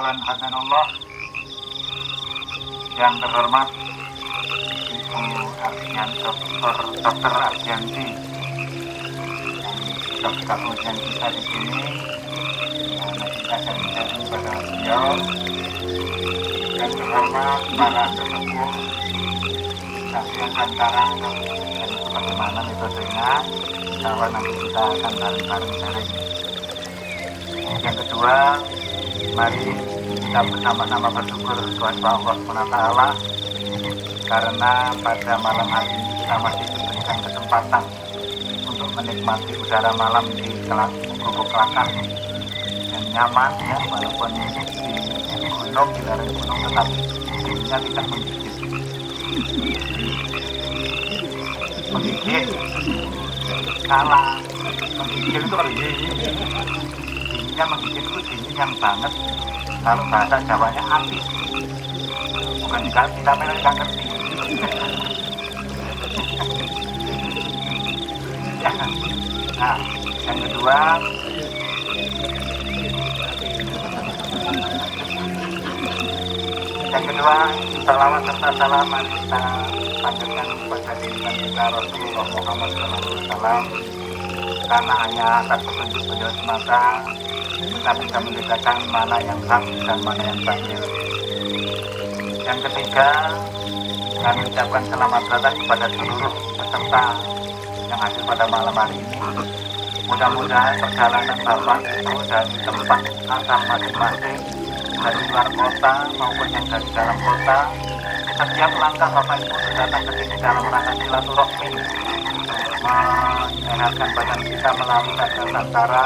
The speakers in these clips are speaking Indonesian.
Tuhan Hasanullah, yang terhormat Ibu Dr. Ardianti yang sudah bergabung kita di sini. Kita sharing kepada beliau. Yang terhormat para sesepuh Stasiun Antara dan bagaimana metodenya, bahwa nanti kita akan bareng-bareng sharing. Yang kedua, mari kita bersama-sama bersyukur kepada Allah SWT karena pada malam hari ini kita masih diberikan kesempatan untuk menikmati udara malam di Gubuk Kelakar yang nyaman, ya, walaupun di gunung, di lereng gunung, tetapi dinginnya tidak menggigit. Menggigit salah, menggigit itu kalau dinginnya menggigit itu dingin yang banget. Kalau bahasa Jawanya api, bukan dikasih, tapi nggak ngerti. Nah, yang kedua, salawat serta salam kita panjatkan kepada junjungan kita Rasulullah Muhammad SAW, karena hanya atas petunjuk beliau semata kita bisa membedakan mana yang hak dan mana yang batil. Yang ketiga, kami ucapkan selamat datang kepada seluruh peserta yang hadir pada malam hari ini. Mudah-mudahan perjalanan Bapak itu dari tempat asal masing-masing, dari luar kota maupun yang dari dalam kota, setiap langkah Bapak Ibu datang ke sini dalam rangka silaturahmi, menyehatkan badan kita melalui kajian Nusantara,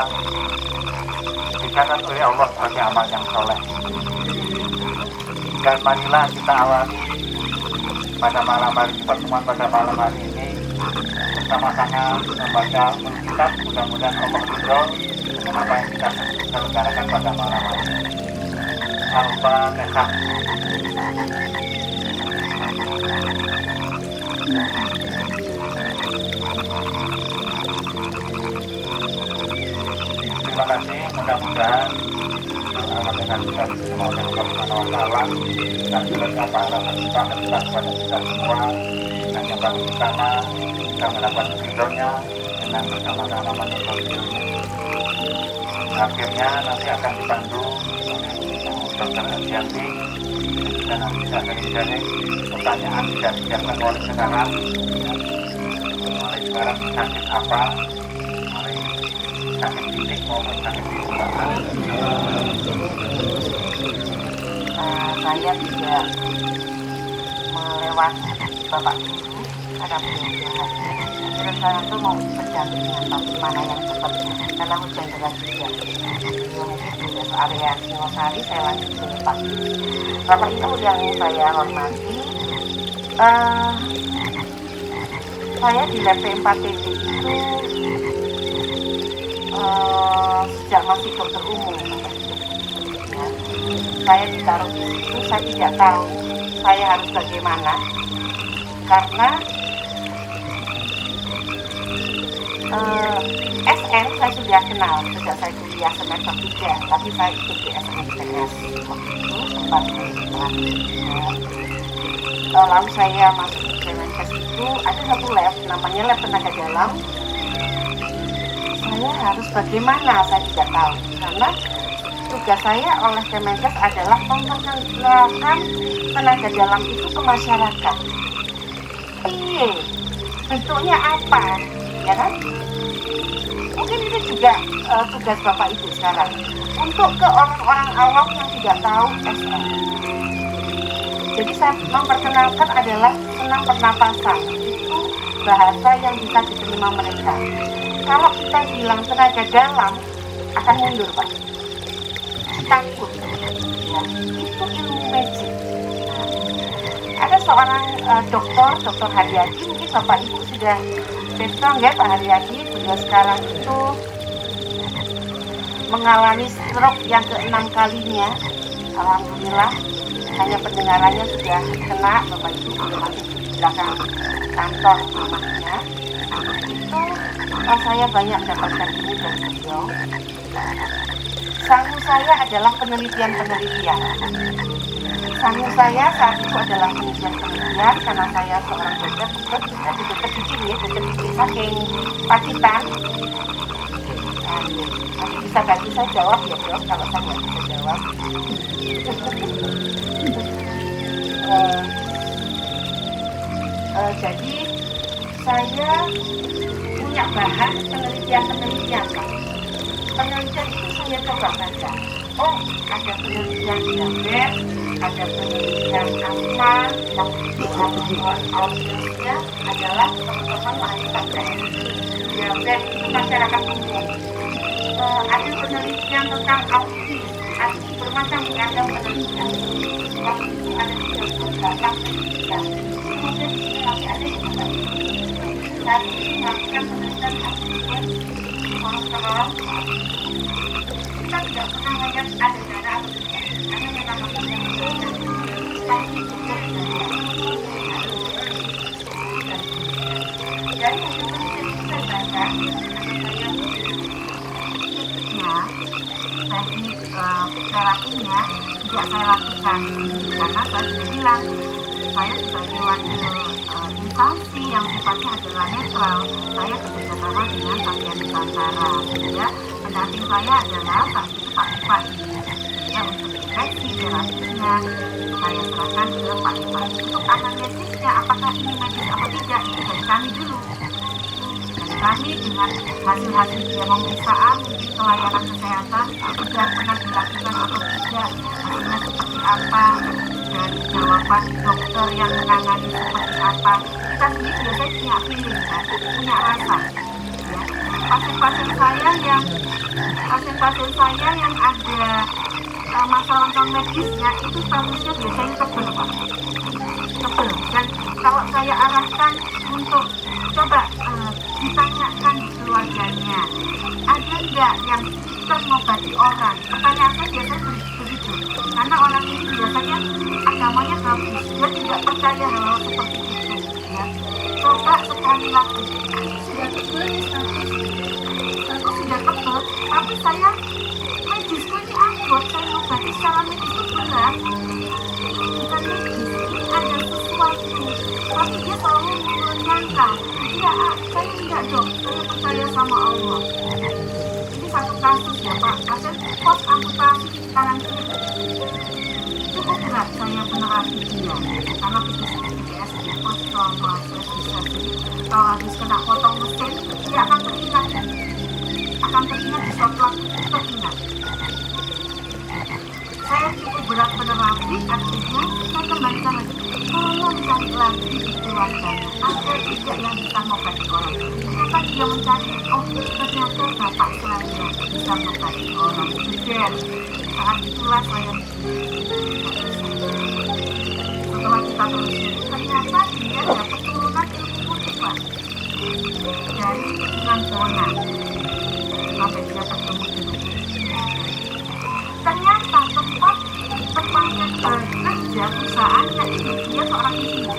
dicatat oleh Allah sebagai amal yang soleh. Dan marilah kita awali pada malam hari pertemuan pada malam hari ini bersama-sama membaca kitab. Mudah-mudahan Allah ridho dengan apa yang kita selenggarakan pada malam hari ini. Al-Fatihah. Terima kasih, mudah-mudahan dengan kita semua yang Allah dan juga para kita kepada kita semua, dan yang paling utama kita mendapat ridhonya dengan bersama-sama menuntut ilmu. Akhirnya nanti akan dibantu oleh Dr. Ardianti, dan nanti bisa sharing pertanyaan dan siapkan oleh sekarang, mulai sekarang sakit apa, mulai sakit fisik maupun sakit kejiwaan. Saya tidak melewati Bapak Guru karena beliau hadir. Terus saya tuh mau berdampingan, tapi mana yang cepat karena hujan deras juga. Beliau sudah ke area Singosari, saya langsung ke Pak. Bapak Ibu yang saya hormati, saya di lab P4TB itu sejak masih dokter umum. Saya ditaruh di situ, saya tidak tahu saya harus bagaimana, karena SN saya sudah kenal sejak saya kuliah semester 3, tapi saya ikut di SNMTS waktu itu sempat lalu saya masuk di Kemenkes itu ada satu lab namanya lab tenaga dalam. Saya harus bagaimana saya tidak tahu, karena tugas saya oleh Kemenkes adalah memperkenalkan tenaga dalam itu ke masyarakat. Iya, bentuknya apa, ya kan? Mungkin itu juga tugas Bapak Ibu sekarang untuk ke orang-orang awam yang tidak tahu SM. Jadi saya memperkenalkan adalah senam pernapasan, itu bahasa yang bisa diterima mereka. Kalau kita bilang tenaga dalam akan mundur, Pak. Takut, ya, itu ilmu magic. Ada seorang dokter Haryadi, mungkin Bapak Ibu sudah betul ya Pak Haryadi. Beliau sekarang itu mengalami stroke yang ke-6 kalinya. Alhamdulillah, hanya pendengarannya sudah kena. Bapak Ibu masih di belakang kantor rumahnya. Itu saya banyak mendapatkan ilmu dari beliau. Sangu saya adalah penelitian-penelitian. Sangu saya saat itu adalah penelitian-penelitian karena saya seorang dokter di sini ya, dokter di saking Pacitan. Nanti bisa ganti saya jawab ya dok, kalau saya nggak bisa jawab. Jadi saya punya bahan penelitian-penelitian Pak. Penelitian itu saya coba baca. Oh, ada penelitian diabetes, ada penelitian asma, autisnya adalah teman-teman wanita diabetes itu masyarakat umum. Ada penelitian tentang autis, ada bermacam ragam penelitian. Waktu itu ada 38 penelitian. Kemudian lagi ada yang saat ini melakukan penelitian oksigen kolesterol. Kita tidak pernah melihat ada darah atau tidak, karena memang penelitian tapi juga dari hasil penelitian itu saya baca, teknik terapinya tidak saya lakukan karena saya sudah bilang saya sebagai wakil instansi yang sifatnya adalah netral, saya bekerjasama dengan bagian Nusantara, sehingga pendamping saya adalah Pak Ipa ini, ya untuk infeksi terapinya saya serahkan ke Pak Ipa untuk analisisnya apakah ini medis atau tidak itu dari kami dulu. Dari kami dengan hasil-hasil dia pemeriksaan pelayanan kesehatan sudah pernah dilakukan atau tidak, hasilnya seperti apa, dari jawaban dokter yang menangani seperti apa. Kita sendiri biasanya punya feeling kan, punya rasa ya. Pasien-pasien saya yang ada masalah non medisnya itu statusnya biasanya tebel Pak, tebel. Dan kalau saya arahkan untuk coba ditanyakan di keluarganya, ada enggak yang mengobati orang, pertanyaan saya biasanya begitu, karena orang ini biasanya agamanya bagus, dia tidak percaya hal seperti itu ya. Coba sekali lagi, sudah tebel sudah tebel, tapi saya medisku ini abot, saya mengobati secara medis itu berat, bukan medis, ini ada sesuatu, tapi dia selalu menyangka, ya saya tidak dok, saya percaya sama Allah. Ini satu kasus ya Pak, pasien pos amputasi tangan kiri. Cukup berat saya menerapi dia, karena PTSD, post trauma, bisa kalau habis kena potong mesin, dia akan teringat di suatu waktu teringat. Saya cukup berat menerapi, artinya saya kembalikan lagi. Tolong cari lagi di keluarganya, ada tidak yang bisa mengobati orang. Kenapa dia mencari, oh ternyata bapak saya bisa mengobati orang. Dan saat itulah saya setelah kita telusuri, ternyata dia dapat turunan ilmu putih Pak, dari Tuhan Bona sampai dia bertemu dengan ternyata tempatnya kerja perusahaannya ini dia seorang ibu,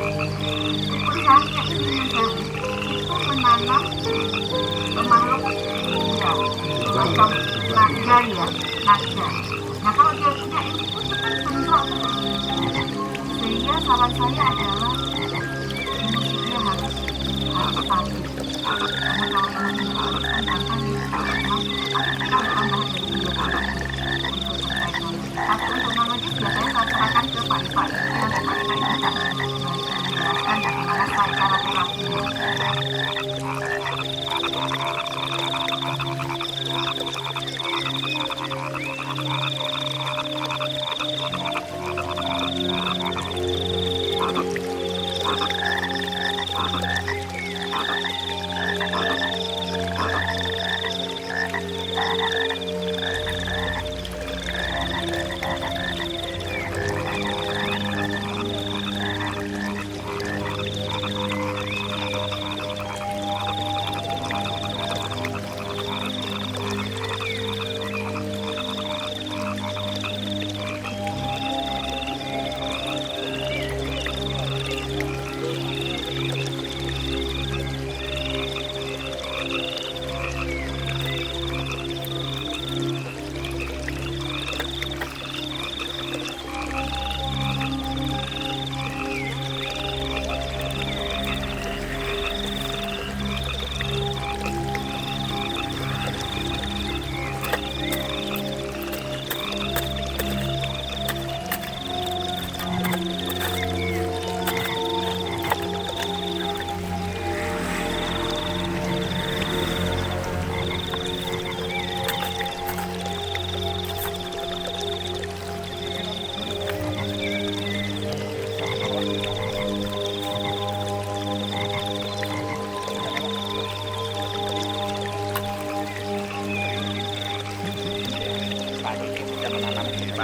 perusahaannya ini itu menanam makhluk ya macam naga ya, naga. Nah kalau dia punya ilmu itu kan bentrok, sehingga saran saya adalah dia harus stabil. Karena kalau tapi untuk nama dia biasanya saya serahkan ke Pak Ipa yang Pak Ipa itu bisa menjelaskan bagaimana cara terapinya.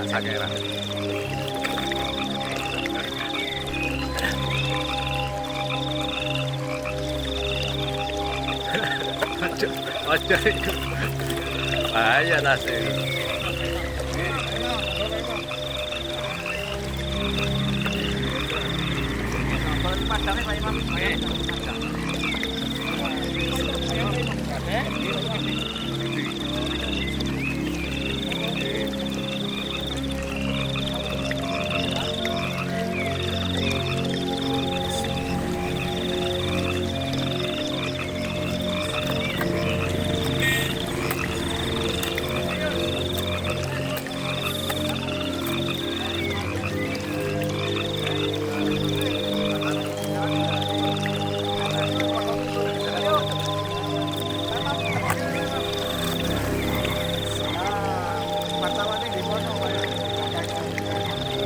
sakeran. Ojo itu. Bahaya nasi.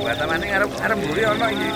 Batamane arep mburi ana iki.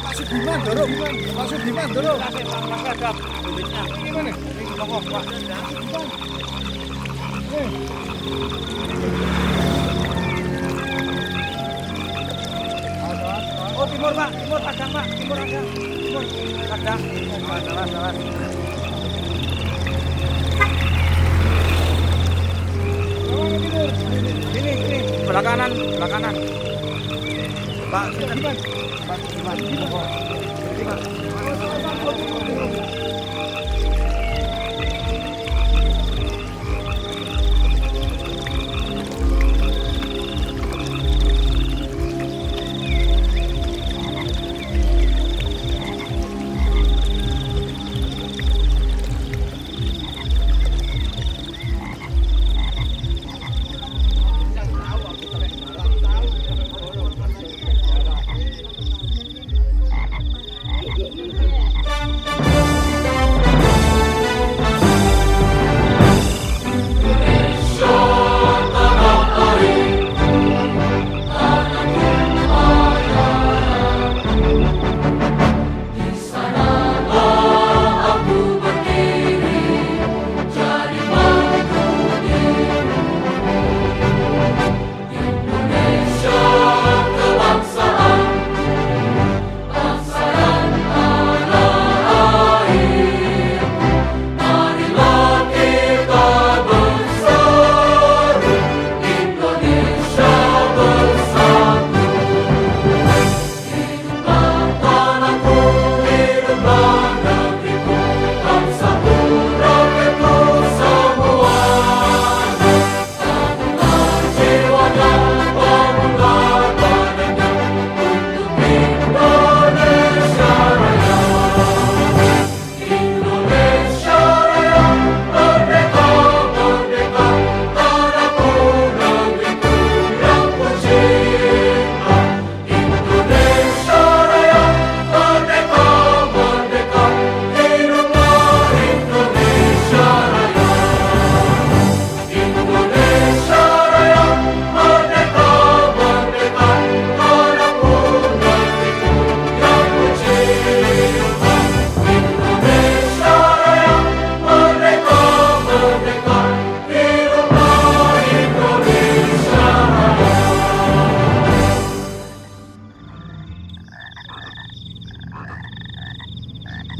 Pak Sudiman dorong, Pak Sudiman dorong. Gimana? Pokok Pak. Oh timur Pak, timur Padang Pak, timur ada, timur Padang. Salah. Ini belah kanan. Pak Sudiman.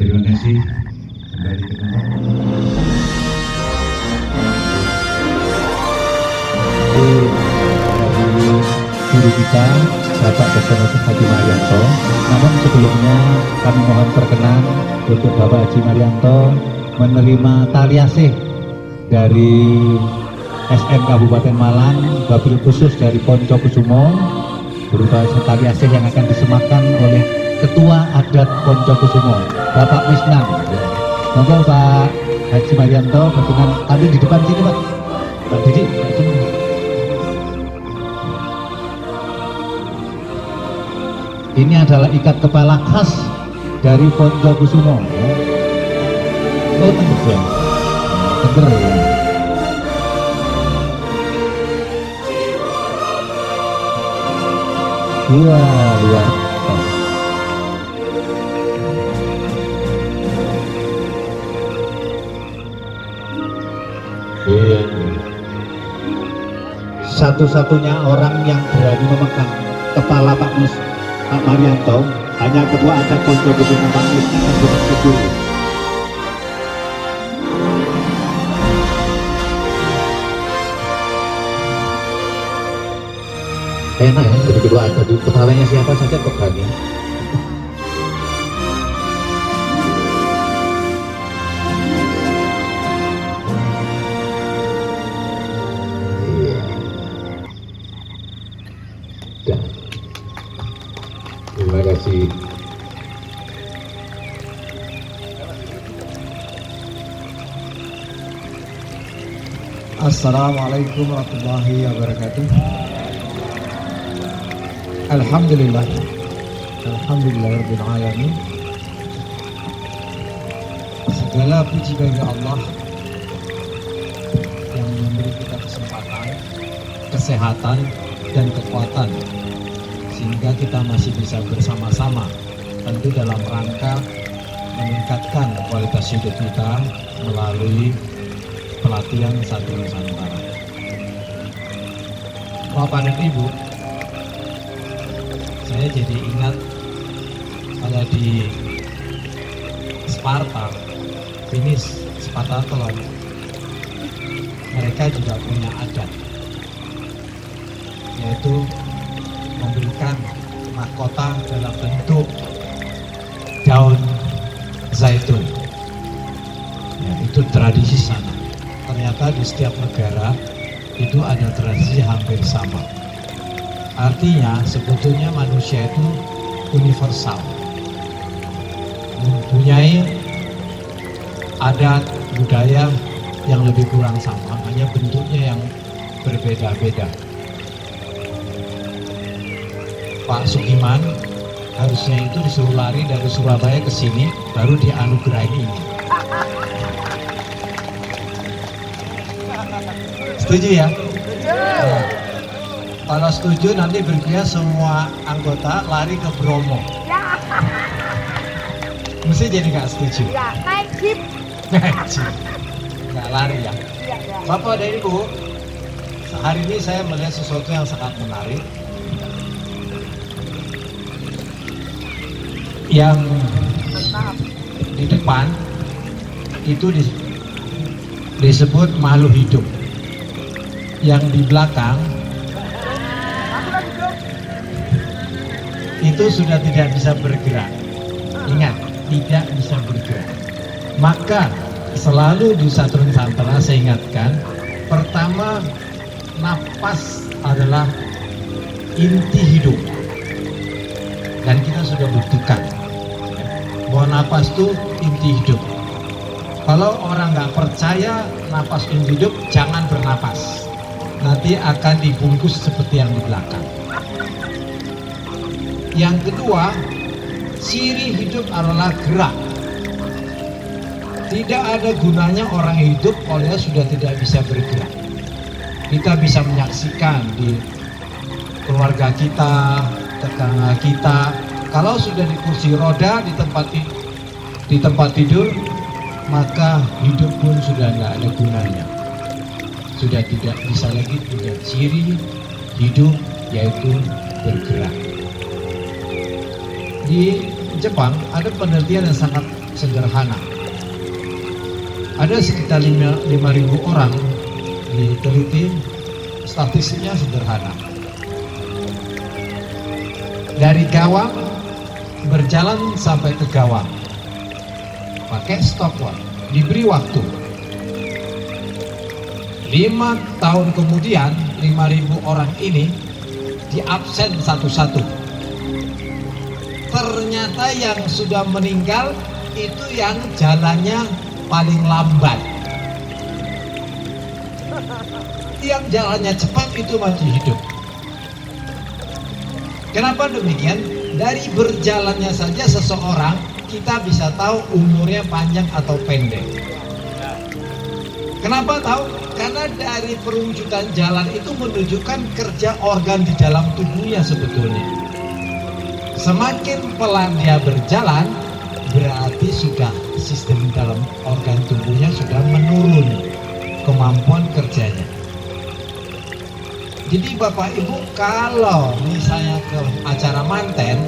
Terima kasih. Kembali ke tempat. Guru kita Bapak Dr. Haji Marianto. Namun sebelumnya kami mohon perkenan untuk Bapak Haji Marianto menerima tali asih dari SM Kabupaten Malang, wabil khusus dari Poncokusumo, berupa tali asih yang akan disematkan oleh Ketua Adat Poncokusumo, Bapak Misnan. Monggo Pak Haji Marianto berkenan tadi di depan sini Pak. Pak Didi. Ini adalah ikat kepala khas dari Poncokusumo. Oh, tengger ya. Tengger ya. Wah, luar biasa. Iya. Satu-satunya orang yang berani memegang kepala Pak Marianto hanya Ketua Adat Poncokusumo Pak Misnan dan Bapak Guru. Enak ya jadi Ketua Adat, kepalanya siapa saja pegangnya. Iya. Dah. Terima kasih. Assalamualaikum warahmatullahi wabarakatuh. Alhamdulillah. Alhamdulillahirabbil alamin. Segala puji bagi Allah yang memberi kita kesempatan, kesehatan dan kekuatan sehingga kita masih bisa bersama-sama, tentu dalam rangka meningkatkan kualitas hidup kita melalui pelatihan Satu Nusantara. Bapak dan Ibu, saya jadi ingat kalau di Sparta, finish Spartathlon, mereka juga punya adat, yaitu memberikan mahkota dalam bentuk daun zaitun. Ya, itu tradisi sana. Ternyata di setiap negara itu ada tradisi hampir sama. Artinya sebetulnya manusia itu universal, mempunyai adat budaya yang lebih kurang sama, hanya bentuknya yang berbeda-beda. Pak Sugiman harusnya itu disuruh lari dari Surabaya ke sini, baru dianugerahi ini. Setuju ya? Nah, kalau setuju nanti berkira semua anggota lari ke Bromo. Mesti jadi nggak setuju? Ya, naik jeep. Naik jeep. Nggak lari ya? Bapak dan Ibu, hari ini saya melihat sesuatu yang sangat menarik. Yang di depan itu disebut makhluk hidup. Yang di belakang itu sudah tidak bisa bergerak. Ingat, tidak bisa bergerak. Maka selalu di Satu Nusantara saya ingatkan, pertama, napas adalah inti hidup. Dan kita sudah buktikan bahwa napas itu inti hidup. Kalau orang nggak percaya napas inti hidup, jangan bernapas. Nanti akan dibungkus seperti yang di belakang. Yang kedua, ciri hidup adalah gerak. Tidak ada gunanya orang hidup kalau dia sudah tidak bisa bergerak. Kita bisa menyaksikan di keluarga kita, tetangga kita, kalau sudah di kursi roda di tempat tidur, maka hidup pun sudah nggak ada gunanya. Sudah tidak bisa lagi punya ciri hidup, yaitu bergerak. Di Jepang ada penelitian yang sangat sederhana. Ada sekitar 5.000 orang diteliti, statistiknya sederhana. Dari gawang berjalan sampai ke gawang, pakai stopwatch, diberi waktu. 5 tahun kemudian 5.000 orang ini diabsen satu-satu. Ternyata yang sudah meninggal itu yang jalannya paling lambat. Yang jalannya cepat itu masih hidup. Kenapa demikian? Dari berjalannya saja seseorang kita bisa tahu umurnya panjang atau pendek. Kenapa tahu? Karena dari perwujudan jalan itu menunjukkan kerja organ di dalam tubuhnya sebetulnya. Semakin pelan dia berjalan, berarti sudah sistem dalam organ tubuhnya sudah menurun kemampuan kerjanya. Jadi Bapak Ibu kalau misalnya ke acara manten,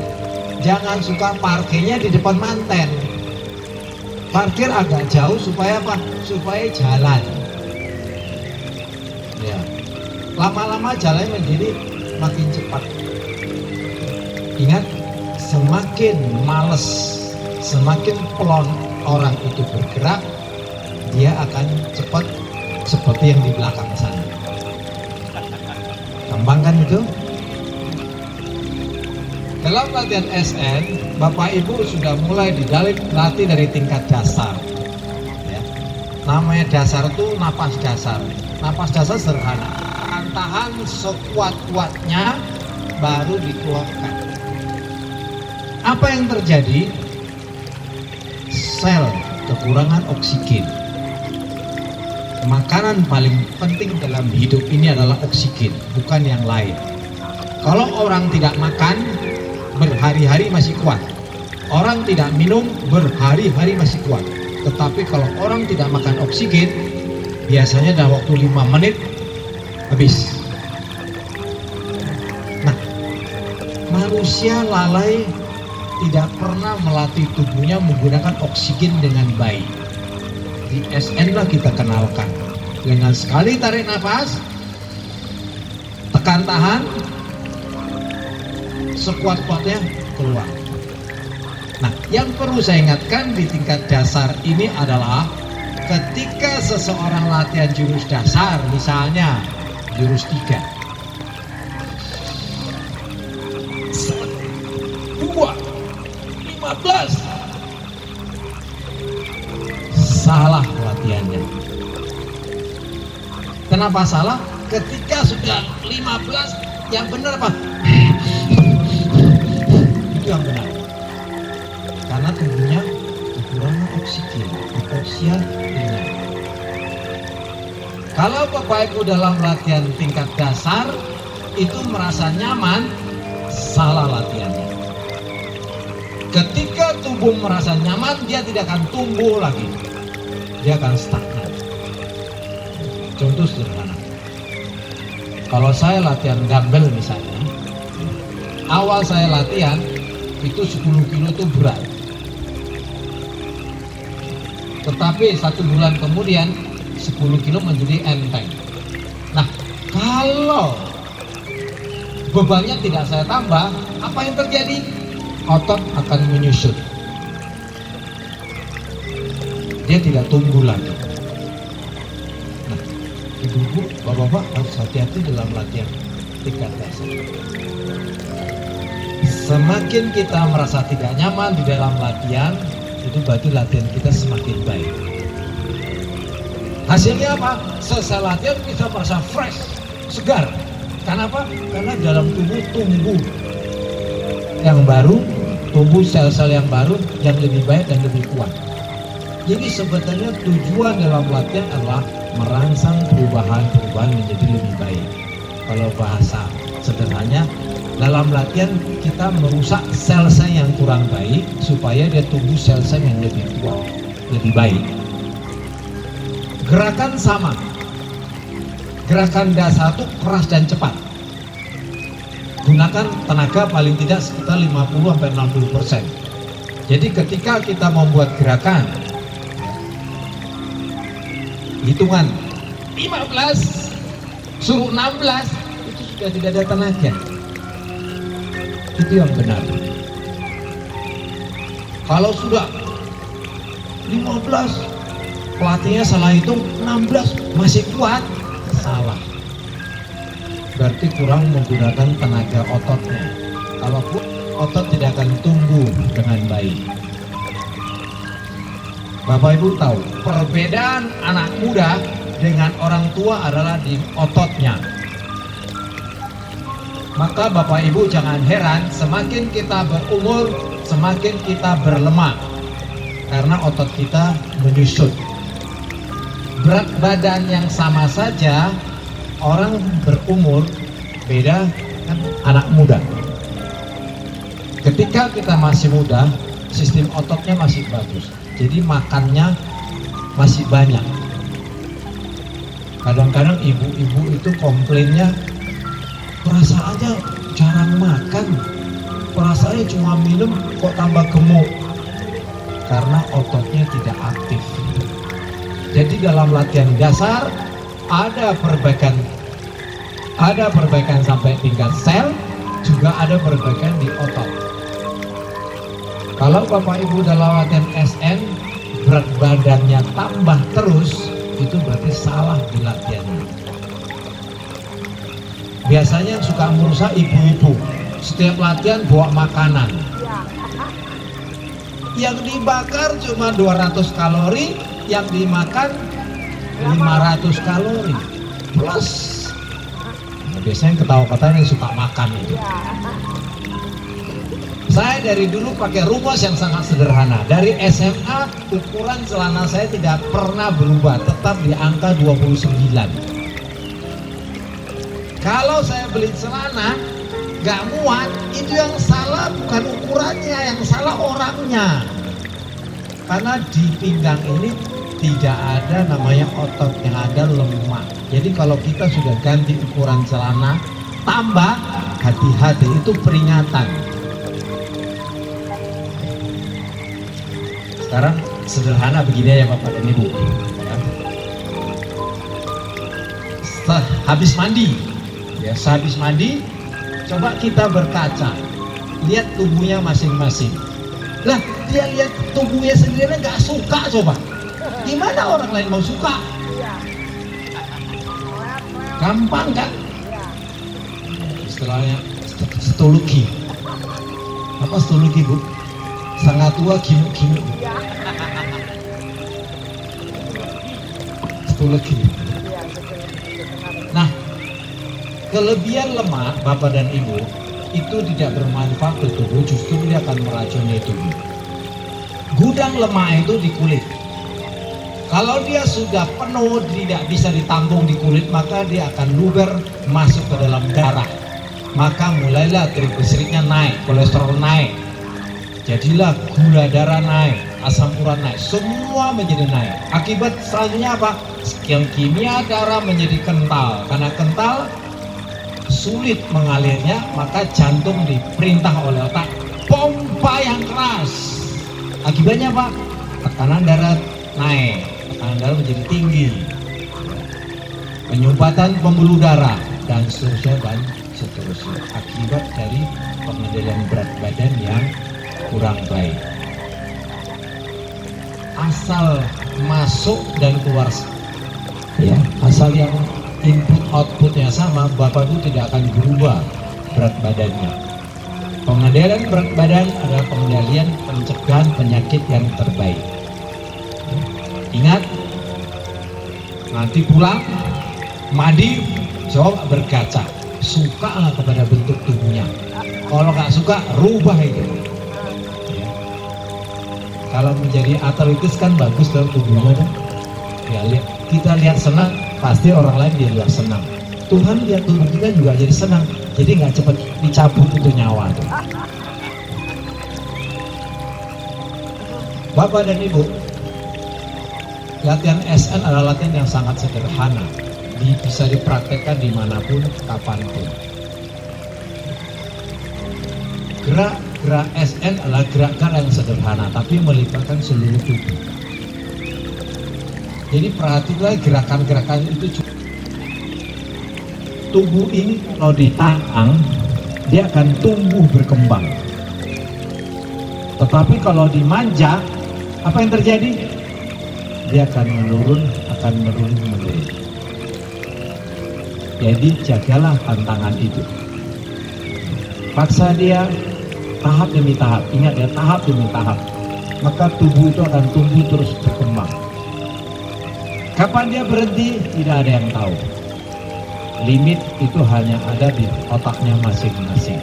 jangan suka parkirnya di depan manten. Parkir agak jauh supaya apa? Supaya jalan. Ya. Lama-lama jalan menjadi makin cepat. Ingat, semakin males, semakin pelon orang itu bergerak, dia akan cepat seperti yang di belakang sana. Gampang kan itu? Dalam latihan SN, Bapak Ibu sudah mulai dilatih dari tingkat dasar. Ya. Namanya dasar itu napas dasar. Napas dasar sederhana. Tahan sekuat-kuatnya baru dikeluarkan. Apa yang terjadi? Sel kekurangan oksigen. Makanan paling penting dalam hidup ini adalah oksigen, bukan yang lain. Kalau orang tidak makan, berhari-hari masih kuat. Orang tidak minum, berhari-hari masih kuat. Tetapi kalau orang tidak makan oksigen, biasanya dalam waktu 5 menit habis. Nah, manusia lalai tidak pernah melatih tubuhnya menggunakan oksigen dengan baik. Di SN lah kita kenalkan. Dengan sekali tarik nafas, tekan tahan, sekuat-kuatnya keluar. Nah, yang perlu saya ingatkan di tingkat dasar ini adalah ketika seseorang latihan jurus dasar, misalnya jurus 3, 1, 2, 15, salah latihannya. Kenapa salah? Ketika sudah 15, yang benar apa? Itu yang benar. Karena tubuhnya kekurangan oksigen, hipoxia ringan. Kalau Bapak Ibu dalam latihan tingkat dasar itu merasa nyaman, salah latihannya. Ketika tubuh merasa nyaman, dia tidak akan tumbuh lagi. Dia akan stagnan. Contoh sederhana. Kalau saya latihan dumbbell misalnya, awal saya latihan itu 10 kilo itu berat. Tetapi 1 bulan kemudian 10 kilo menjadi enteng. Nah, kalau bebannya tidak saya tambah, apa yang terjadi? Otot akan menyusut. Dia tidak tumbuh lagi. Nah, ibu-ibu, bapak-bapak harus hati-hati dalam latihan tingkat dasar. Semakin kita merasa tidak nyaman di dalam latihan, itu berarti latihan kita semakin baik. Hasilnya apa? Selesai latihan kita merasa fresh, segar. Karena apa? Karena dalam tubuh tumbuh yang baru, tumbuh sel-sel yang baru, yang lebih baik dan lebih kuat. Jadi sebetulnya tujuan dalam latihan adalah merangsang perubahan-perubahan menjadi lebih baik. Kalau bahasa sederhananya, dalam latihan kita merusak sel-sel yang kurang baik supaya dia tumbuh sel-sel yang lebih kuat, lebih baik. Gerakan sama. Gerakan dasar itu keras dan cepat. Gunakan tenaga paling tidak sekitar 50-60%. Jadi ketika kita membuat gerakan, hitungan 15 suruh 16, itu sudah tidak ada tenaga. Itu yang benar. Kalau sudah 15, pelatihnya salah hitung 16 masih kuat, salah. Berarti kurang menggunakan tenaga ototnya. Kalau otot tidak akan tumbuh dengan baik. Bapak Ibu tahu perbedaan anak muda dengan orang tua adalah di ototnya. Maka Bapak Ibu jangan heran semakin kita berumur semakin kita berlemak karena otot kita menyusut. Berat badan yang sama saja orang berumur beda kan anak muda. Ketika kita masih muda sistem ototnya masih bagus. Jadi makannya masih banyak. Kadang-kadang ibu-ibu itu komplainnya perasaannya jarang makan, perasaannya cuma minum kok tambah gemuk karena ototnya tidak aktif. Jadi dalam latihan dasar ada perbaikan sampai tingkat sel, juga ada perbaikan di otot. Kalau Bapak Ibu dalam latihan SN berat badannya tambah terus, itu berarti salah di latihannya. Biasanya yang suka merusak ibu-ibu, setiap latihan bawa makanan. Yang dibakar cuma 200 kalori, yang dimakan 500 kalori. Plus, nah, biasanya ketawa-ketawa yang suka makan itu. Saya dari dulu pakai rumus yang sangat sederhana. Dari SMA ukuran celana saya tidak pernah berubah, tetap di angka 29. Kalau saya beli celana nggak muat, itu yang salah bukan ukurannya, yang salah orangnya. Karena di pinggang ini tidak ada namanya otot, yang ada lemak. Jadi kalau kita sudah ganti ukuran celana, tambah hati-hati, itu peringatan. Sekarang sederhana begini ya Bapak dan Ibu ya. Setelah habis mandi ya, sehabis mandi coba kita berkaca, lihat tubuhnya masing-masing. Lah dia lihat tubuhnya sendiri nggak suka, coba gimana orang lain mau suka? Gampang kan? Istilahnya stologi. Apa stologi Bu? Sangat tua gimuk-gimuk. Stologi. Nah, kelebihan lemak Bapak dan Ibu itu tidak bermanfaat untuk tubuh, justru dia akan meracuni tubuh. Gudang lemak itu di kulit. Kalau dia sudah penuh, tidak bisa ditampung di kulit, maka dia akan luber masuk ke dalam darah. Maka mulailah trigliseridnya naik, kolesterol naik. Jadilah gula darah naik, asam urat naik, semua menjadi naik. Akibat selanjutnya apa? Yang kimia darah menjadi kental. Karena kental, sulit mengalirnya, maka jantung diperintah oleh otak pompa yang keras. Akibatnya apa? Tekanan darah naik, tekanan darah menjadi tinggi, penyumbatan pembuluh darah, dan seterusnya dan seterusnya. Akibat dari pengendalian berat badan yang kurang baik. Asal masuk dan keluar ya, asal yang input outputnya sama, Bapak Ibu tidak akan berubah berat badannya. Pengendalian berat badan adalah pengendalian pencegahan penyakit yang terbaik. Ingat, nanti pulang mandi, coba berkaca, suka nggak kepada bentuk tubuhnya. Kalau nggak suka, rubah itu. Ya. Kalau menjadi atletis kan bagus dalam tubuhnya kan. Ya, kita lihat senang, pasti orang lain dia lihat senang. Tuhan lihat tubuh kita juga jadi senang, jadi nggak cepat dicabut itu nyawa tuh. Bapak dan Ibu, latihan SN adalah latihan yang sangat sederhana, bisa dipraktekkan dimanapun, kapanpun. Gerak Gerak SN adalah gerakan yang sederhana, tapi melibatkan seluruh tubuh. Jadi perhatikanlah gerakan-gerakan itu. Tubuh ini kalau ditantang, dia akan tumbuh berkembang. Tetapi kalau dimanja, apa yang terjadi? Dia akan menurun. Jadi jagalah tantangan itu. Paksa dia tahap demi tahap. Ingat ya, tahap demi tahap. Maka tubuh itu akan tumbuh terus berkembang. Kapan dia berhenti? Tidak ada yang tahu. Limit itu hanya ada di otaknya masing-masing.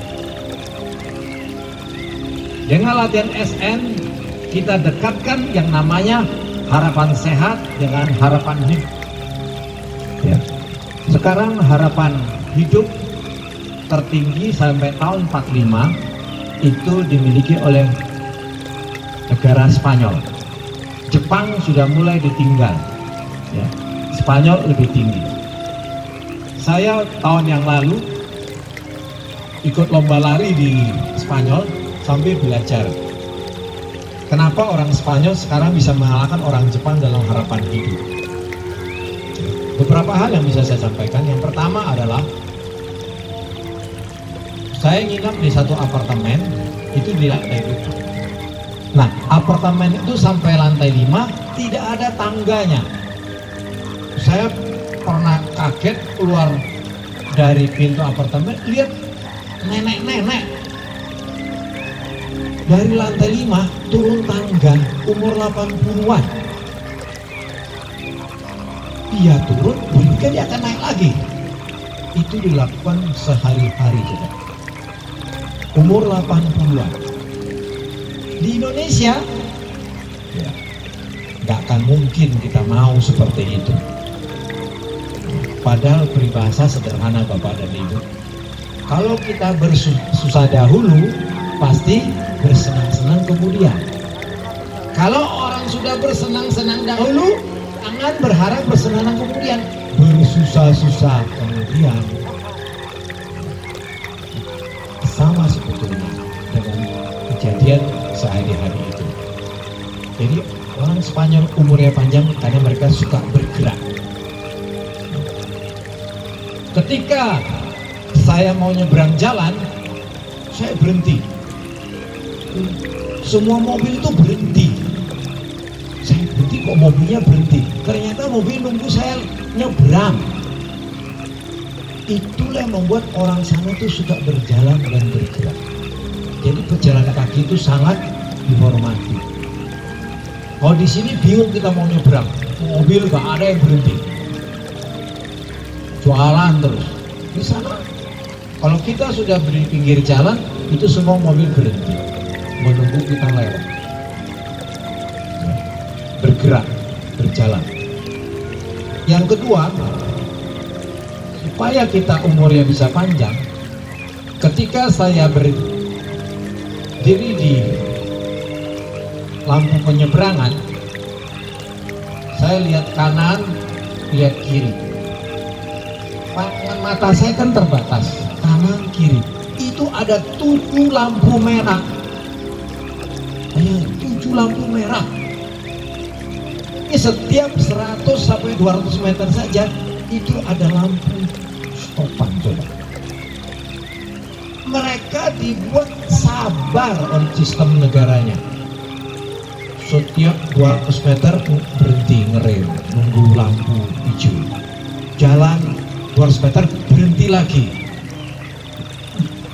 Dengan latihan SN, kita dekatkan yang namanya harapan sehat dengan harapan hidup. Ya. Sekarang harapan hidup tertinggi sampai tahun 45 itu dimiliki oleh negara Spanyol. Jepang sudah mulai ditinggal. Ya. Spanyol lebih tinggi. Saya tahun yang lalu ikut lomba lari di Spanyol sambil belajar. Kenapa orang Spanyol sekarang bisa mengalahkan orang Jepang dalam harapan hidup? Beberapa hal yang bisa saya sampaikan. Yang pertama adalah saya nginap di satu apartemen itu di lantai 5. Nah, apartemen itu sampai lantai 5 tidak ada tangganya. Saya pernah kaget keluar dari pintu apartemen, lihat nenek-nenek dari lantai 5 turun tangga, umur 80-an. Dia turun, berikutnya dia akan naik lagi. Itu dilakukan sehari-hari juga. Umur 80-an. Di Indonesia, ya, nggak akan mungkin kita mau seperti itu. Padahal peribahasa sederhana Bapak dan Ibu. Kalau kita bersusah dahulu, pasti bersenang-senang kemudian. Kalau orang sudah bersenang-senang dahulu, jangan berharap bersenang-senang kemudian. Bersusah-susah kemudian. Sama sebetulnya dengan kejadian sehari-hari itu. Jadi orang Spanyol umurnya panjang karena mereka suka bergerak. Ketika saya mau nyebrang jalan, saya berhenti. Semua mobil itu berhenti. Saya berhenti, kok mobilnya berhenti? Ternyata mobil nunggu saya nyebrang. Itulah yang membuat orang sana itu suka berjalan dan bergerak. Jadi pejalan kaki itu sangat dihormati. Kalau di sini bingung kita mau nyebrang, mobil gak ada yang berhenti. Jualan terus. Di sana, kalau kita sudah di pinggir jalan, itu semua mobil berhenti, menunggu kita lewat. Bergerak, berjalan. Yang kedua, supaya kita umurnya bisa panjang, ketika saya berdiri di lampu penyeberangan, saya lihat kanan, lihat kiri. Pandangan mata saya kan terbatas, kanan kiri. Itu ada 7 lampu merah. 7 lampu merah. Ini setiap 100 sampai 200 meter saja itu ada lampu stopan, coba. Mereka dibuat sabar oleh sistem negaranya. Setiap 200 meter berhenti ngerem, nunggu lampu hijau. Jalan 200 meter berhenti lagi.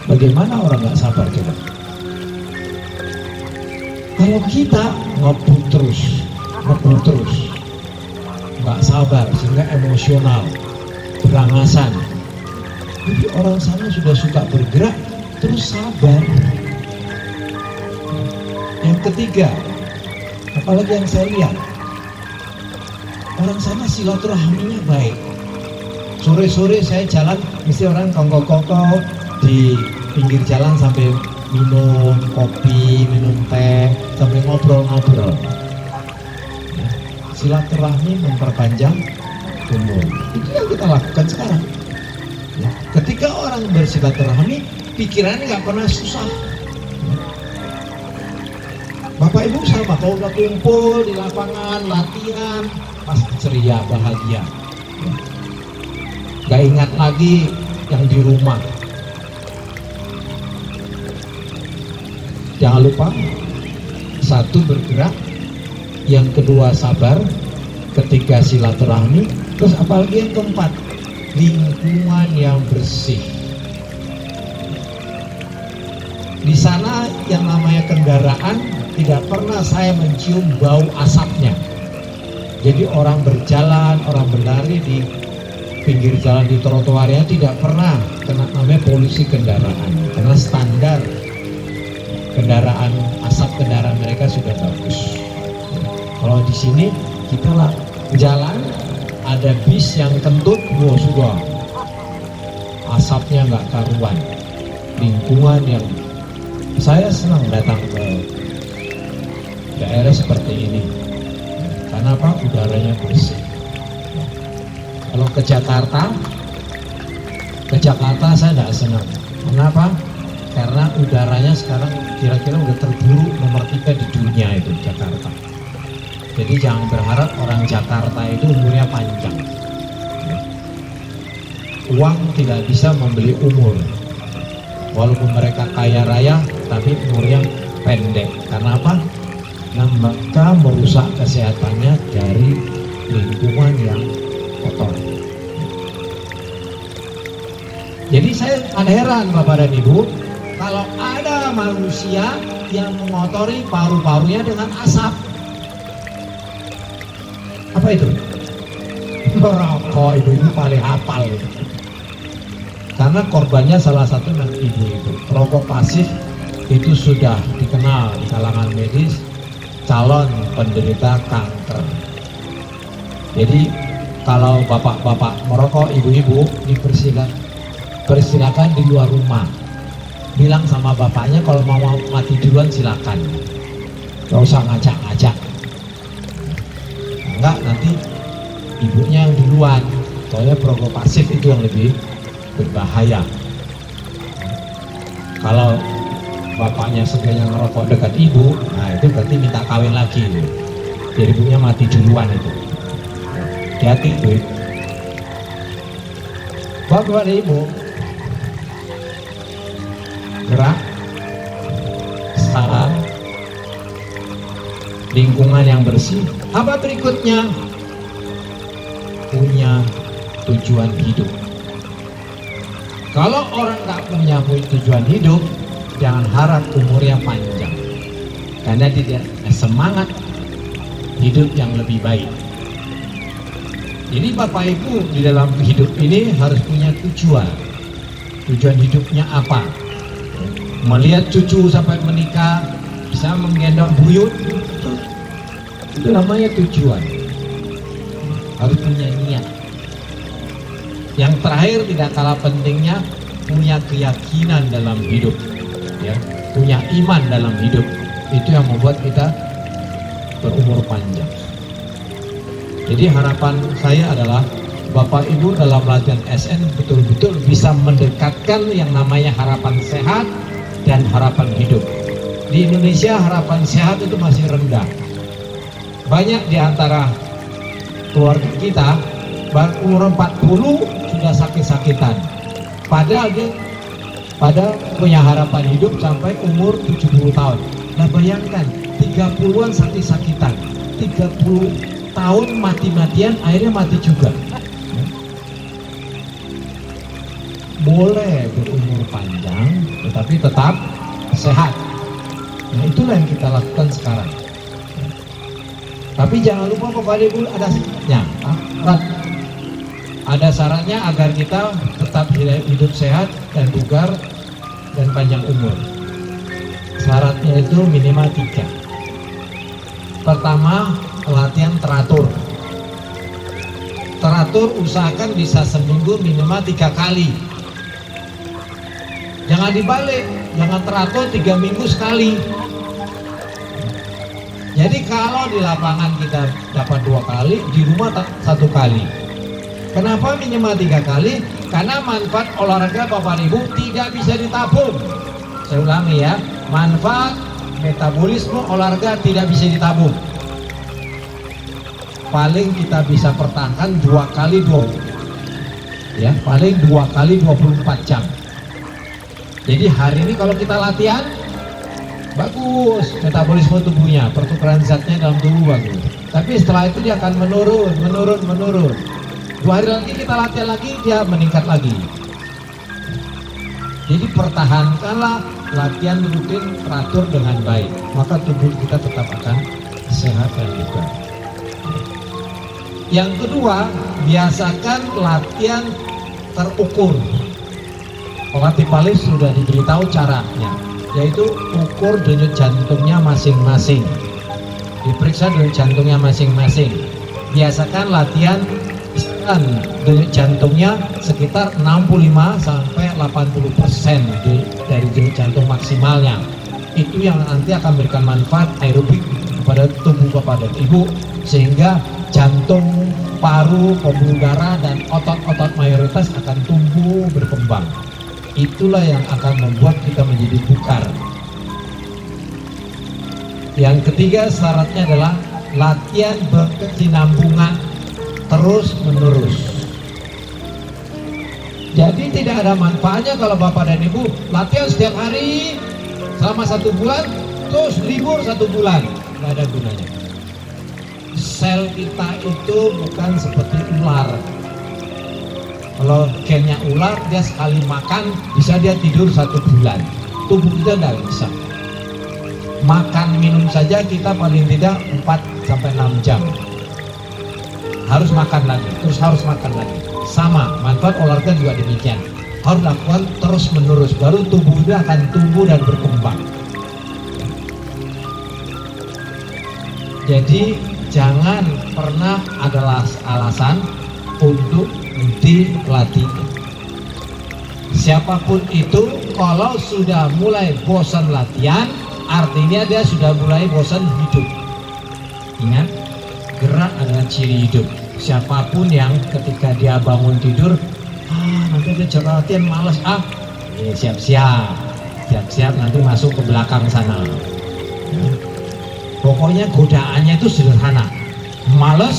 Bagaimana orang nggak sabar coba? Kalau kita ngebut terus, nggak sabar sehingga emosional, berangasan. Jadi orang sana sudah suka bergerak, terus sabar. Yang ketiga, apalagi yang saya lihat, orang sana silaturahminya baik. Sore-sore saya jalan, mesti orang kongko-kongko di pinggir jalan sampai minum kopi, minum teh, sampai ngobrol-ngobrol. Silaturahmi memperpanjang umur. Itu yang kita lakukan sekarang. Ketika orang bersilaturahmi, pikirannya nggak pernah susah. Bapak Ibu sama, kalau udah kumpul di lapangan, latihan, pasti ceria, bahagia. Gak ingat lagi yang di rumah. Jangan lupa, satu bergerak, yang kedua sabar, ketiga silaturahmi, terus apalagi yang keempat, lingkungan yang bersih. Di sana yang namanya kendaraan tidak pernah saya mencium bau asapnya. Jadi orang berjalan, orang berlari di pinggir jalan di trotoarnya tidak pernah kena namanya polusi kendaraan, karena standar kendaraan, asap kendaraan mereka sudah bagus. Kalau di sini kita lah jalan, ada bis yang kentut, wah sudah asapnya nggak karuan. Lingkungan yang saya senang datang ke daerah seperti ini. Karena apa? Udaranya bersih. Kalau ke Jakarta saya tidak senang. Kenapa? Karena udaranya sekarang kira-kira udah terburuk nomor 3 di dunia itu, Jakarta. Jadi jangan berharap orang Jakarta itu umurnya panjang. Uang tidak bisa membeli umur. Walaupun mereka kaya raya, tapi umurnya pendek. Karena apa? Nah, mereka merusak kesehatannya dari lingkungan yang kotor. Jadi saya heran Bapak dan Ibu, kalau ada manusia yang mengotori paru-parunya dengan asap. Apa itu? Merokok. Ibu paling hafal itu. Karena korbannya salah satu ibu itu. Rokok pasif itu sudah dikenal di kalangan medis calon penderita kanker. Jadi kalau bapak-bapak merokok, ibu-ibu dipersilakan di luar rumah. Bilang sama bapaknya kalau mau mati duluan silakan. Gak usah ngajak-ngajak. Enggak, nanti ibunya yang duluan. Soalnya perokok pasif itu yang lebih berbahaya. Kalau bapaknya segera ngerokok dekat ibu, nah itu berarti minta kawin lagi. Jadi ibunya mati duluan itu. Hati-hati itu. Bapak dan Ibu, gerak, salah, lingkungan yang bersih. Apa berikutnya? Punya tujuan hidup. Kalau orang nggak punya tujuan hidup, jangan harap umurnya panjang, karena dia semangat hidup yang lebih baik. Jadi Bapak Ibu di dalam hidup ini harus punya tujuan. Tujuan hidupnya apa? Melihat cucu sampai menikah, bisa menggendong buyut, itu namanya tujuan. Harus punya niat. Yang terakhir tidak kalah pentingnya, punya keyakinan dalam hidup, ya, punya iman dalam hidup. Itu yang membuat kita berumur panjang. Jadi harapan saya adalah Bapak Ibu dalam latihan SN betul-betul bisa mendekatkan yang namanya harapan sehat dan harapan hidup. Di Indonesia harapan sehat itu masih rendah. Banyak di antara keluarga kita umur 40 sudah sakit-sakitan. Padahal dia punya harapan hidup sampai umur 70 tahun. Nah bayangkan 30-an sakit-sakitan, 30 tahun mati-matian, akhirnya mati juga. Boleh berumur panjang tetapi tetap sehat. Nah itulah yang kita lakukan sekarang. Tapi jangan lupa Bapak Ibu ada syaratnya. Ada syaratnya agar kita tetap hidup sehat dan bugar dan panjang umur. Syaratnya itu minimal 3. Pertama, latihan teratur. Teratur usahakan bisa seminggu minimal 3 kali. Jangan dibalik, jangan teratur 3 minggu sekali. Jadi kalau di lapangan kita dapat 2 kali, di rumah 1 kali. Kenapa minimal 3 kali? Karena manfaat olahraga Bapak Ibu tidak bisa ditabung. Saya ulangi ya, manfaat metabolisme olahraga tidak bisa ditabung. Paling kita bisa pertahankan 2 kali 20, ya paling 2 kali 24 jam. Jadi hari ini kalau kita latihan bagus, metabolisme tubuhnya, pertukaran zatnya dalam tubuh bagus. Tapi setelah itu dia akan menurun. 2 hari lagi kita latihan lagi, dia meningkat lagi. Jadi pertahankanlah latihan rutin teratur dengan baik, maka tubuh kita tetap akan sehat dan bugar. Yang kedua, biasakan latihan terukur. Pelatih PALIS sudah diberitahu caranya, yaitu ukur denyut jantungnya masing-masing, diperiksa denyut jantungnya masing-masing. Biasakan latihan denyut jantungnya sekitar 65 sampai 80% dari denyut jantung maksimalnya. Itu yang nanti akan memberikan manfaat aerobik kepada tubuh kepada ibu, sehingga jantung, paru, pembuluh darah dan otot-otot mayoritas akan tumbuh berkembang. Itulah yang akan membuat kita menjadi bugar. Yang ketiga syaratnya adalah latihan berkesinambungan terus menerus. Jadi tidak ada manfaatnya kalau bapak dan ibu latihan setiap hari selama 1 bulan terus libur 1 bulan, nggak ada gunanya. Sel kita itu bukan seperti ular. Kalau gennya ular, dia sekali makan bisa dia tidur 1 bulan. Tubuh kita nggak bisa. Makan minum saja kita paling tidak 4 sampai 6 jam. Harus makan lagi, terus harus makan lagi. Sama, manfaat olahraga juga demikian. Harus lakukan terus menerus, baru tubuh itu akan tumbuh dan berkembang. Jadi jangan pernah ada alasan untuk dilatih. Siapapun itu, kalau sudah mulai bosan latihan, artinya dia sudah mulai bosan hidup. Ingat, gerak adalah ciri hidup. Siapapun yang ketika dia bangun tidur, nanti dia coba latihan malas, siap-siap nanti masuk ke belakang sana. Pokoknya godaannya itu sederhana, malas,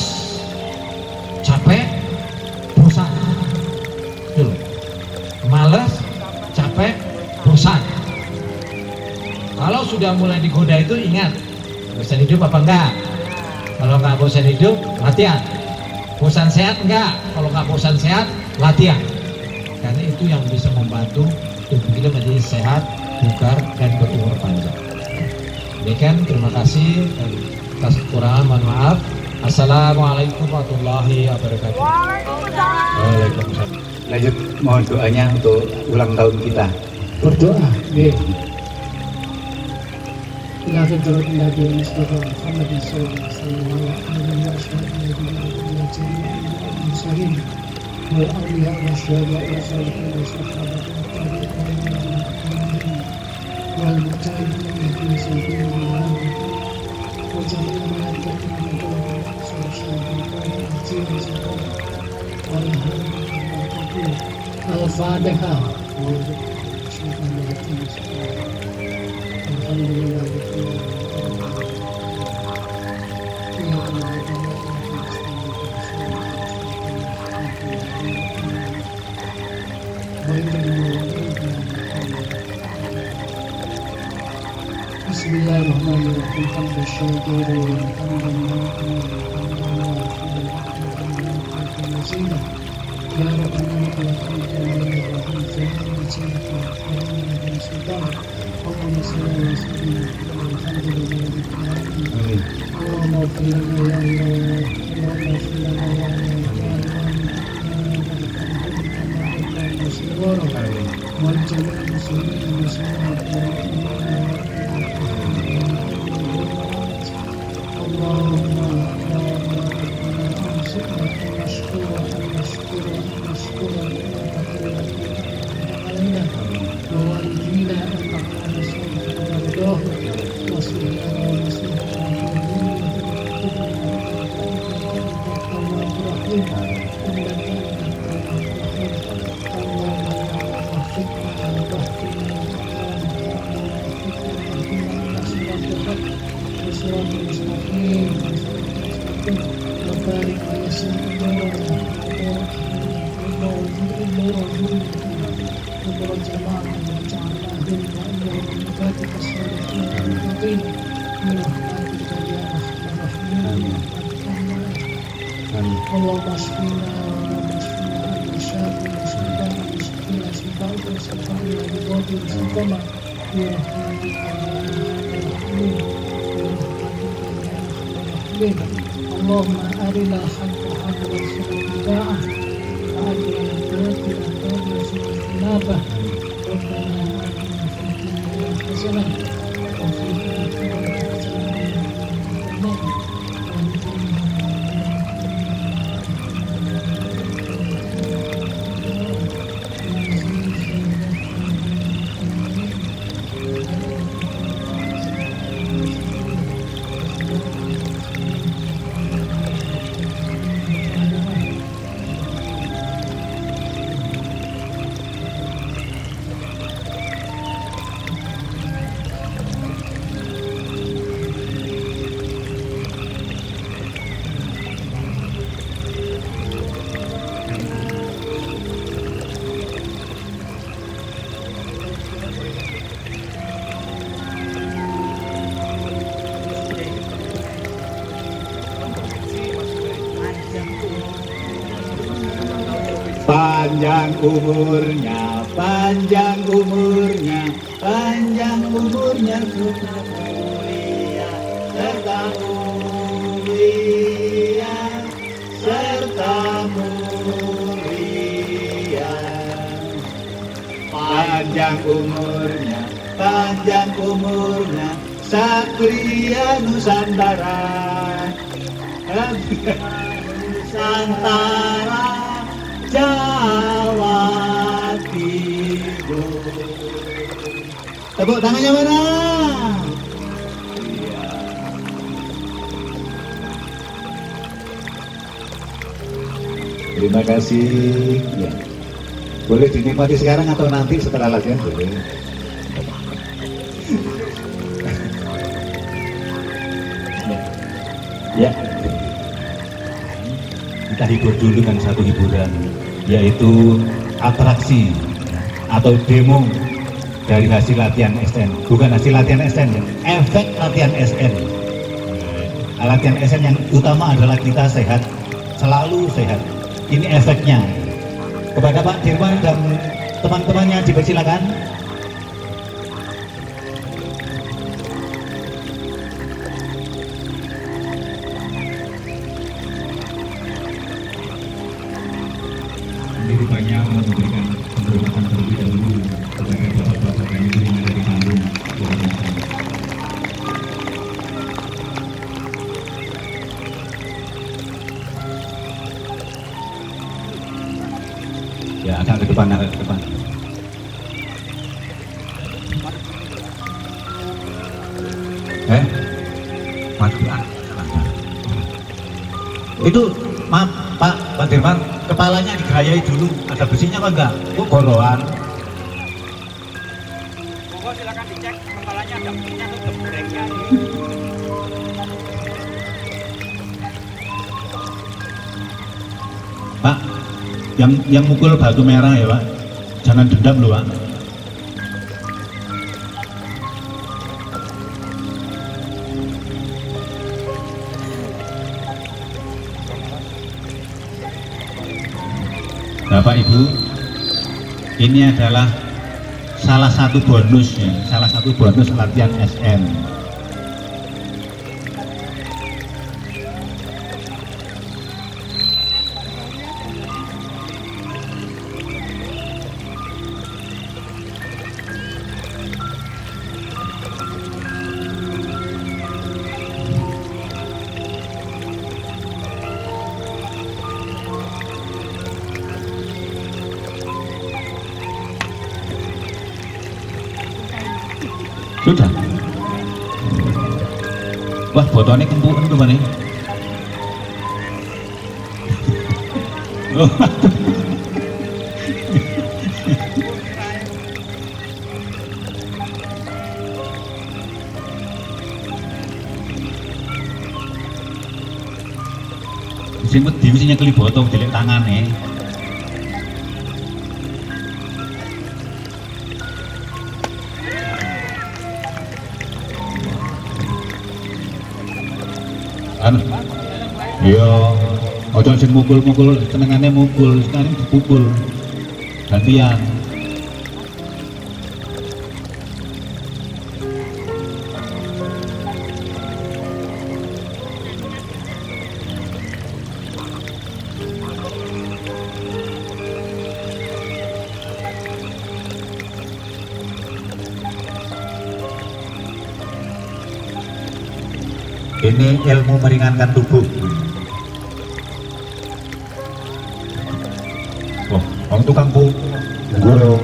capek, bosan. Tuh. Malas, capek, bosan. Kalau sudah mulai digoda itu ingat, bosan hidup apa enggak? Kalau nggak bosan hidup, latihan. Bosan sehat enggak? Kalau nggak bosan sehat, latihan. Karena itu yang bisa membantu tubuh kita menjadi sehat, bugar, dan berumur panjang. Demikian, terima kasih. Atas kekurangan mohon maaf. Assalamualaikum warahmatullahi wabarakatuh. Waalaikumsalam. Lanjut, mohon doanya untuk ulang tahun kita. Berdoa. إلى فطرة النبي المصطفى محمد صلى الله عليه وسلم المرسلين والأولياء والشهداء والصالحين والصحابة والمجاهدين في سبيل الله وجعلنا الفاتحة. Bismillahirrahmanirrahim. الصراط المستقيم وبارك ويسر أمور الجماعة واجعل أهلنا وأمور عبادك الصالحين المتقين برحمتك يا أرحم الراحمين. اللهم اشفنا اللهم اشفنا من شافي وشفاء وشفينا شفاء وشفاء وبغض وسقما برحمتك يا أرحم الراحمين. اللهم أرنا الحق حقا وارزقنا اتباعه وأرنا الباطل باطلا وارزقنا اجتنابه. ربنا آتنا في الدنيا حسنة وفي الآخرة حسنة Panjang umurnya, panjang umurnya, panjang umurnya serta mulia, serta mulia, serta mulia. Panjang umurnya, Satria Nusantara, Nusantara. Jawa Timur. Tepuk tangannya mana? Iya. Terima kasih. Ya. Boleh dinikmati sekarang atau nanti setelah latihan boleh. Ya. Kita hibur dulu dengan satu hiburan, yaitu atraksi atau demo dari hasil latihan SN. Bukan hasil latihan SN, efek latihan SN. Latihan SN yang utama adalah kita sehat, selalu sehat. Ini efeknya. Kepada Pak Dirman dan teman-temannya dipersilakan. Banyak memberikan penghormatan terlebih dahulu kepada bapak-bapak kami yang ada di panggung. Ya, agak ke depan, agak ke depan. Maju. Itu maaf Pak Dirman, kepalanya digerayai dulu, ada besinya apa enggak? Kok goroan? Monggo silakan dicek kepalanya ada besinya atau brengnya. Pak, yang mukul batu merah ya Pak, jangan dendam loh Pak. Bapak Ibu, ini adalah salah satu bonus ya, salah satu bonus latihan SN. Sudah. Wah, botolnya kempuan tuh nih. Sing wedi wis nyekeli botol jelek tangane. Anu. Iya, ojo sing mukul-mukul senengane mukul, sekarang dipukul. Gantian. Ini ilmu meringankan tubuh. Oh, orang tukang guru.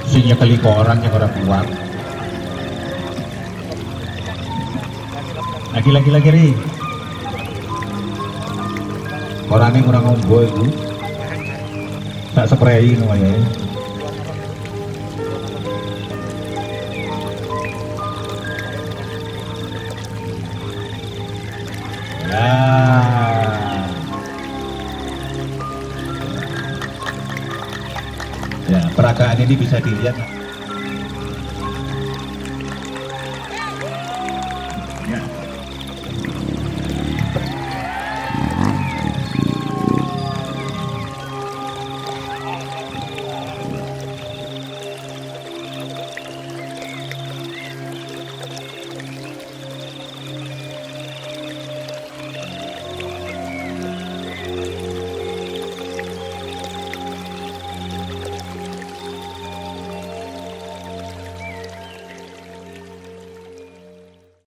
Sing kali ke orang yang orang kuat. Lagi ri. Orangnya kurang ngombo itu. Tak spray namanya. Ya, peragaan ini bisa dilihat